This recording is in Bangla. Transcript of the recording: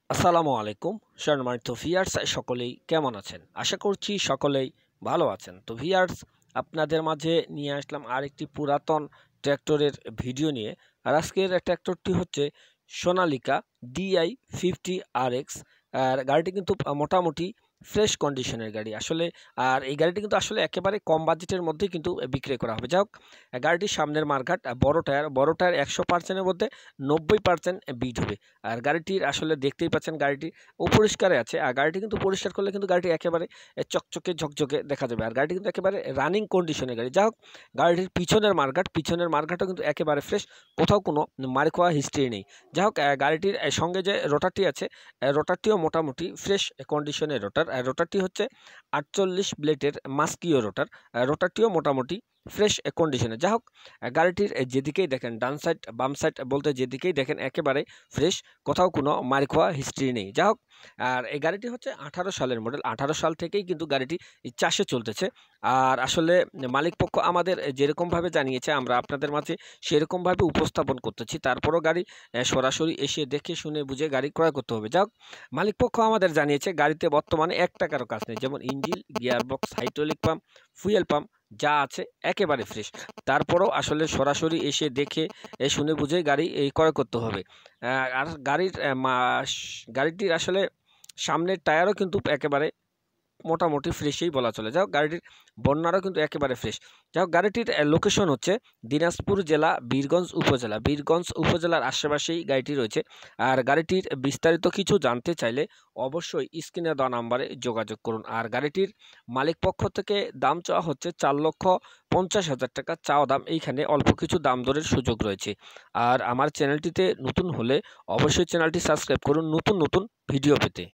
আসসালামু আলাইকুম সম্মানিত ভিউয়ার্স, সকলেই কেমন আছেন? আশা করছি সকলেই ভালো আছেন। তো ভিউয়ার্স, আপনাদের মাঝে নিয়ে আসলাম আরেকটি পুরাতন ট্র্যাক্টরের ভিডিও নিয়ে। আর আজকের ট্র্যাক্টরটি হচ্ছে সোনালিকা DI50RX। আর গাড়িটি কিন্তু মোটামুটি ফ্রেশ কন্ডিশনের গাড়ি আসলে। আর এই গাড়িটি কিন্তু আসলে একেবারে কম বাজেটের মধ্যে কিন্তু বিক্রয় করা হবে। যাই হোক, গাড়িটির সামনের মার্কাট বড় টায়ার 100%-এর মধ্যে 90% বিট হবে। আর গাড়িটির আসলে দেখতেই পাচ্ছেন গাড়িটি অপরিষ্কারে আছে। আর গাড়িটি কিন্তু পরিষ্কার করলে কিন্তু গাড়িটি একেবারে চকচকে ঝকঝকে দেখা যাবে। আর গাড়িটি কিন্তু একেবারে রানিং কন্ডিশনের গাড়ি। যাই হোক, গাড়িটির পিছনের মার্কাটও কিন্তু একেবারে ফ্রেশ, কোথাও কোনো মার খাওয়া হিস্ট্রি নেই। যাই হোক, গাড়িটির সঙ্গে যে রোটারটি আছে, রোটারটিও মোটামুটি ফ্রেশ কন্ডিশনের রোটার। রোটারটি হচ্ছে 48 ব্লেডের মাস্কিও রোটার। রোটারটিও মোটামুটি ফ্রেশ কন্ডিশনে। যাই হোক, গাড়িটির যেদিকেই দেখেন, ডান সাইড বাম সাইড বলতে যেদিকেই দেখেন একেবারে ফ্রেশ, কোথাও কোনো মার খাওয়া হিস্ট্রি নেই। যাই হোক, আর এই গাড়িটি হচ্ছে 18 সালের মডেল। 18 সাল থেকেই কিন্তু গাড়িটি চাষে চলতেছে। আর আসলে মালিক পক্ষ আমাদের যেরকমভাবে জানিয়েছে, আমরা আপনাদের মাঝে সেরকমভাবে উপস্থাপন করতেছি। তারপরও গাড়ি সরাসরি এসে দেখে শুনে বুঝে গাড়ি ক্রয় করতে হবে। যাই হোক, মালিক পক্ষ আমাদের জানিয়েছে গাড়িতে বর্তমানে 1 টাকারও কাজ নেই, যেমন engine, gearbox, hydraulic pump, fuel pump যা আছে একেবারে ফ্রেশ। তারপরও আসলে সরাসরি এসে দেখে শুনে বুঝে গাড়ি ক্রয় করতে হবে। আর গাড়িটির আসলে সামনের টায়ারও কিন্তু একেবারে মোটামুটি ফ্রেশই বলা চলে। যাই হোক, গাড়িটির বর্ণনারও কিন্তু একেবারে ফ্রেশ। যাই হোক, গাড়িটির লোকেশন হচ্ছে দিনাজপুর জেলা, বীরগঞ্জ উপজেলার আশেপাশেই গাড়িটি রয়েছে। আর গাড়িটির বিস্তারিত কিছু জানতে চাইলে অবশ্যই স্ক্রিনে দেওয়া নাম্বারে যোগাযোগ করুন। আর গাড়িটির মালিক পক্ষ থেকে দাম চাওয়া হচ্ছে 4,50,000 টাকা চাওয়া দাম। এইখানে অল্প কিছু দাম দরের সুযোগ রয়েছে। আর আমার চ্যানেলটিতে নতুন হলে অবশ্যই চ্যানেলটি সাবস্ক্রাইব করুন নতুন নতুন ভিডিও পেতে।